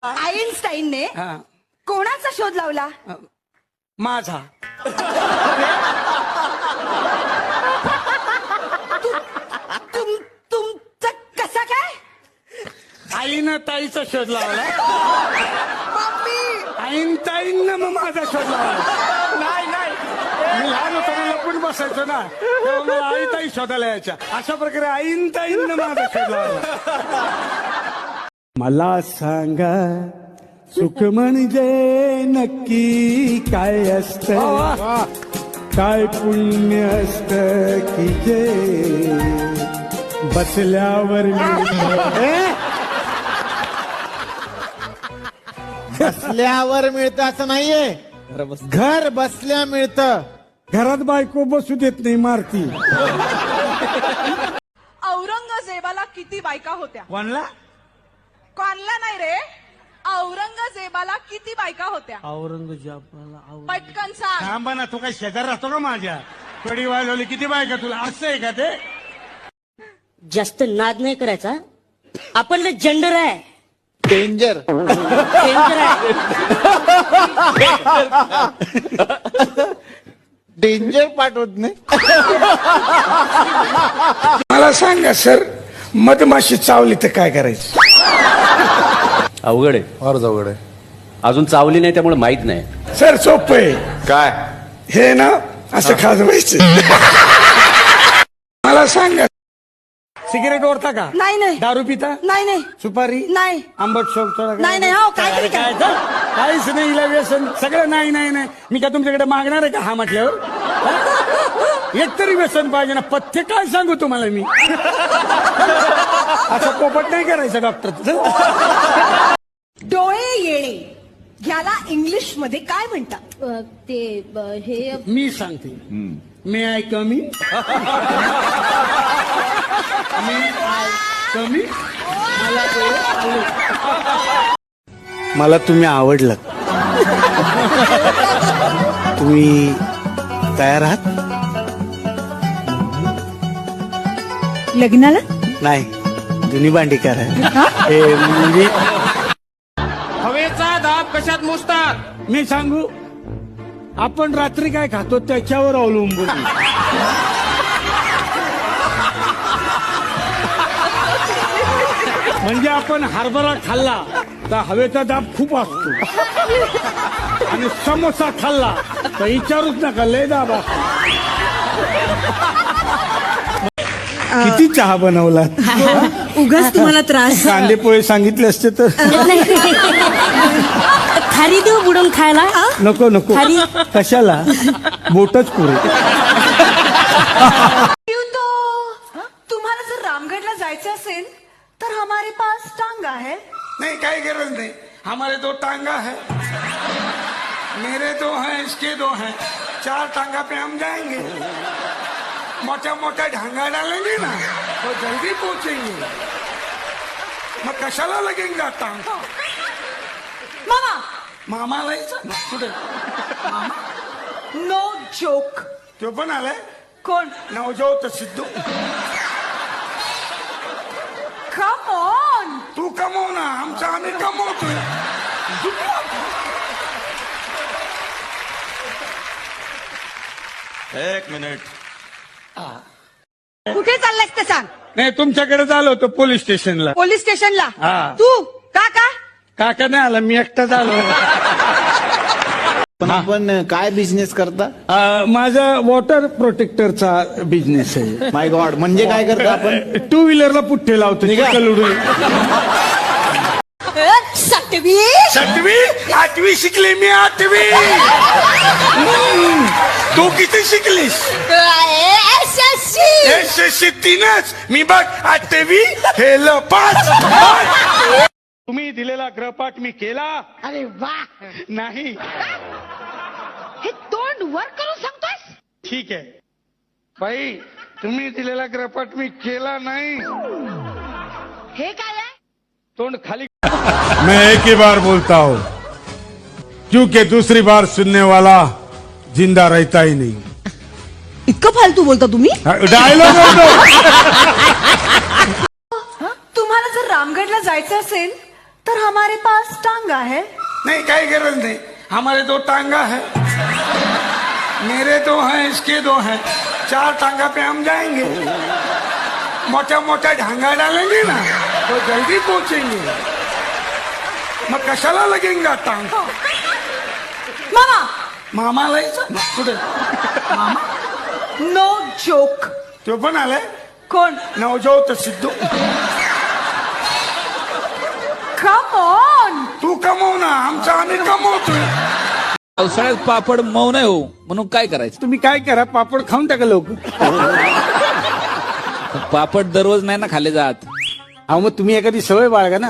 आईन्स्टाईनने हा कोणाचा शोध लावला? माझा. तुमचा कसा काय? आईनं ताईचा शोध लावला. मम्मी आईनताईंना मग माझा शोध लावला. नाही नाही मी लहान होताना लपून बसायचो ना, तेव्हा मला आई ताई शोधायला यायच्या. अशा प्रकारे आईनताईंना माझा शोध लावला. मला सांगा सुख म्हणजे नक्की काय असतं, काय पुण्य असतं की जे बसल्यावर बसल्यावर मिळतं असं नाहीये, घर बसल्या मिळतं. घरात बायको बसू देत नाही, मारती. औरंगजेबाला किती बायका होत्या? कोणला? कोणला नाही रे, औरंगजेबाला किती बायका होत्या? औरंगजेबाला पटकन सांग. थांबा ना, तू काय शेजार राहतो का माझ्या? कडी वाजवली किती बायका तुला, असं आहे का ते? जास्त नाद नाही करायचा, आपण जेंडर आहे, डेंजर. डेंजर आहे. डेंजर पाठवत नाही. मला सांगा सर, मधमाशी चावली तर काय करायचं? अवघड आहे, फारच अवघड आहे. अजून चावली नाही त्यामुळे माहित नाही. सर सोपं आहे. काय? हे ना असं खाजवायचं. मला सांगा, सिगरेट ओढता का? नाही नाही दारू पिता? नाही नाही सुपारी? नाही आंबट शोक? नाही नाही हो काय काय काहीच नाही, हिला व्यसन सगळं नाही नाही नाही. मी का तुमच्याकडे मागणार आहे का हा म्हटल्यावर? हा? एक तरी व्यसन पाहिजे ना. पथ्य काय सांगू तुम्हाला मी? असं पोपट नाही करायचं डॉक्टर. डोळे येणे ह्याला इंग्लिश मध्ये काय म्हणतात? हे मी सांगते. मे आय कमी? कमी? मला तुम्ही आवडलं. तुम्ही तयार आहात? लग्नाला? नाही, जुनी भांडीकार आहे. मी हवेचा दाब कशात मोजतात? मी सांगू, आपण रात्री काय खातो त्याच्यावर अवलंबून. म्हणजे आपण हरभरा खाल्ला तर हवेचा दाब खूप असतो, आणि समोसा खाल्ला तर विचारूच नका, लय दाब असतो. किती चहा बनवला? उगाच तुम्हाला त्रास. कांदे पोहे सांगितले असते तर. खारी देऊ बुडून खायला? नको नको, कशाला, बोटच पुरे. तुम्हाला जर रामगढ़ला जायचं असेल तर हमारे पास टांगा है. नहीं, काही गरज नहीं. हमारे 2 टांगा है, मेरे 2 हैं, इसके 2 हैं. 4 टांगा पे हम जाएंगे. मोटा मोटा ढांगा डालेंगे ना तो जल्दी पहुंचेंगे. मग कशाला लगेगा टांगा? मामा मामाला कुठे? No joke. तो पण आलाय. कोण? नवजोत सिद्धू. Come on. तू कमव ना, आमचं आम्ही कमवतोय. एक मिनिट. कुठे चाललायस ते सांग. नाही, तुमच्याकडे आलो होतो पोलीस स्टेशनला. पोलीस स्टेशनला? हा. तू का? काका नाही आला, मी एकटाच आलो. पण आपण काय बिझनेस करता? माझा वॉटर प्रोटेक्टरचा बिझनेस आहे. माय गॉड, म्हणजे काय करता आपण? 2 व्हीलरला पुठ्ठे लावतो. निघा. चिखल उडून. 7वी 8वी शिकले मी. 8वी. तू किती शिकलीस? SSC 3च. मी बघ 8वी फेल 5. तुम्ही दिलेला गृहपाठ मी केला. अरे वा, नाही. हे तोंड वर करून सांगतोस? ठीक आहे बाई, तुम्ही दिलेला गृहपाठ मी केला नाही. हे काय आहे? तोंड खाली. मैं एक ही बार बोलता हूँ, क्योंकि दूसरी बार सुनने वाला जिंदा रहता ही नहीं. इतकं फालतू बोलता तुम्ही? डायलॉग तुम्हाला जर रामगढ़ला जायचं असेल तर हमारे पास टांगा है. नहीं काही गरज नहीं, हमारे 2 टांगा है, मेरे 2 हैं, इसके 2 हैं, 4 टांगा पे हम जाएंगे. मोटा मोटा ढांगा डालेंगे ना तो जल्दी पहुंचेंगे. मग कशाला लगेंगा टांग. मामा, मामाला यायचं? कुठे मामा? No joke. तो पण आलाय कोण? नवजोत सिद्धू. Come on. तू कमव ना, आमचं आम्ही कमवतोय. पावसाळ्यात पापड मऊ नाही हो म्हणून काय करायचं. तुम्ही काय करा, पापड खाऊन टाका लवकर. पापड दररोज नाही ना खाल्ले जात. अहो मग तुम्ही एखादी सवय बाळगा ना.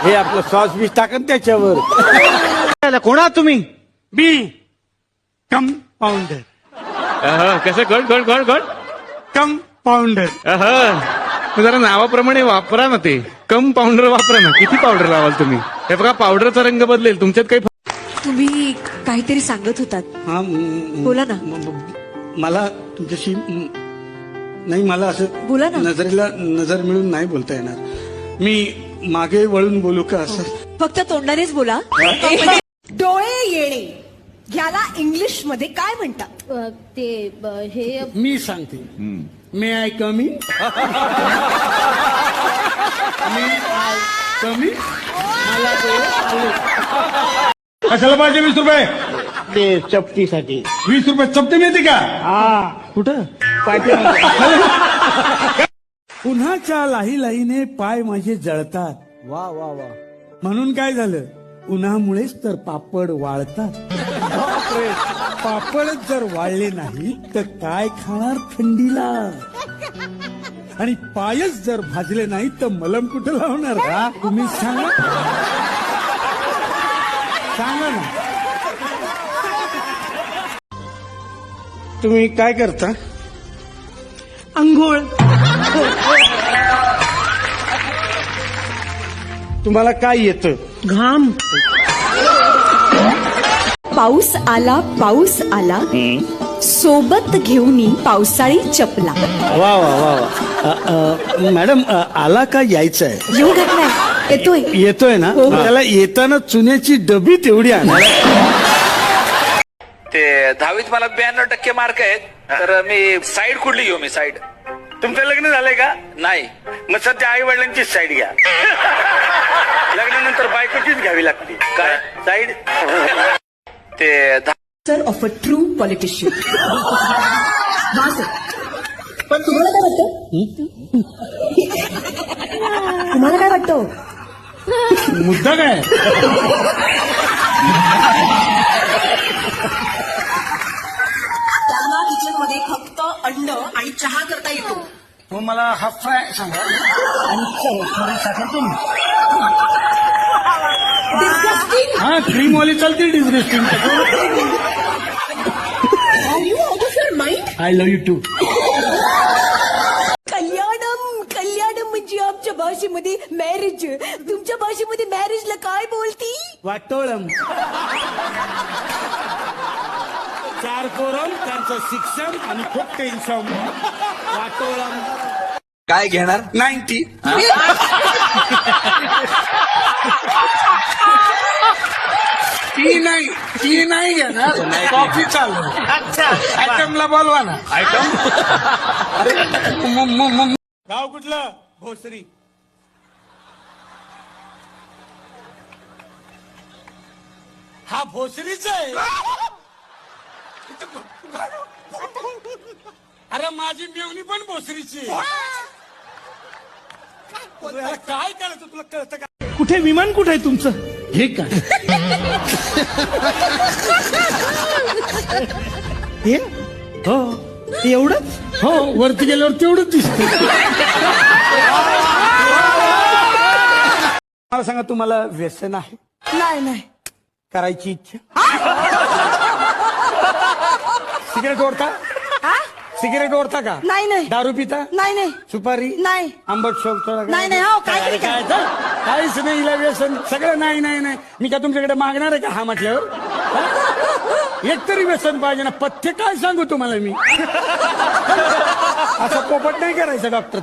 हे आपलं सॉस बीस टाकन त्याच्यावर. कोणा तुम्ही? बी कंपाऊंडर. कसं गड गड गड गड कंपाऊंडर. जरा नावाप्रमाणे वापरा ना ते. कम पावडर वापरा ना. किती पावडर लावाल तुम्ही? हे बघा पावडरचा रंग बदलेल. तुमच्यात काही तुम्ही काहीतरी सांगत होतात. हा बोला ना. मला तुमच्याशी नाही, मला असं बोला ना. नजरेला नजर मिळून नाही बोलता येणार. मी मागे वळून बोलू का असं? फक्त तोंडानेच बोला. डोळे येणे ह्याला इंग्लिश मध्ये काय म्हणतात? हे मी सांगते. मे आय कमी. कमी मला कशाला पाहिजे 20 रुपये? ते चपटीसाठी. 20 रुपये चपटे मिळते का? हा कुठं? उन्हाच्या लाहीलाहीने पाय माझे जळतात. वा वा वा. म्हणून काय झालं, उन्हामुळेच तर पापड वाळतात. बापरे, पापडच जर वाळले नाही तर काय खाणार थंडीला. आणि पायच जर भाजले नाही तर मलम कुठं लावणार का? तुम्ही सांगा सांगा ना. तुम्ही काय करता? अंघोळ. तुम्हाला काय येतं? घाम. पाऊस आला, पाऊस आला, सोबत घेऊन पावसाळी चपला. वा वा वा वा. मॅडम आला का यायचं आहे? येऊ घातलाय. येतोय. येतोय ना. त्याला येताना चुन्याची डबी तेवढी आणा. ते 10वीत मला 92% मार्क आहेत. तर मी साईड कुठली घेऊ? मी साईड. तुमचं लग्न झालंय का? नाही. मग सध्या आई वडिलांचीच साईड घ्या. लग्नानंतर बायकोचीच घ्यावी लागते. काय साईड? ते sir of a true politician. पण तुम्हाला काय वाटतं? तुम्हाला काय वाटतं? मुद्दा काय? त्यांना किचन मध्ये फक्त अंड आणि चहा करता येतो. मग मला हाफ फ्राय सांगा. आणि साखर तुम्ही. हा क्रीमवाली चालते. Disgusting. I love you too. कल्याणम. कल्याणम म्हणजे आमच्या भाषेमध्ये मॅरेज. तुमच्या भाषेमध्ये मॅरेजला काय बोलती? वाटोळम. 4 पोरं, त्यांचं शिक्षण आणि खूप टेन्शन. वाटोळम. काय घेणार? 90. ती नाही घेणार. कॉफी चालू. अच्छा, आयटमला बोलवा ना. आयटम. गाव कुठलं? भोसरी. हा भोसरीच आहे. अरे माझी मेवणी पण भोसरीची आहे. याला काय करायचं तुला कळतं का? कुठे विमान कुठे आहे तुमचं? हे काय? हे हो एवढंच. हो वरती गेल्यावर तेवढंच दिसत. मला सांगा, तुम्हाला व्यसन आहे? नाही नाही. करायची इच्छा? सिगरेट ओढता? सिगरेट ओढता का? नाही नाही. दारू पिता? नाही नाही. सुपारी? नाही. आंबट शोधतो? नाही नाही. हो काय काहीच नाही. हिला व्यसन सगळं नाही नाही नाही. मी का तुमच्याकडे मागणार आहे का हा म्हटल्यावर? एक तरी व्यसन पाहिजे ना. पथ्य काय सांगू तुम्हाला मी? असं पोपट नाही करायचं डॉक्टर.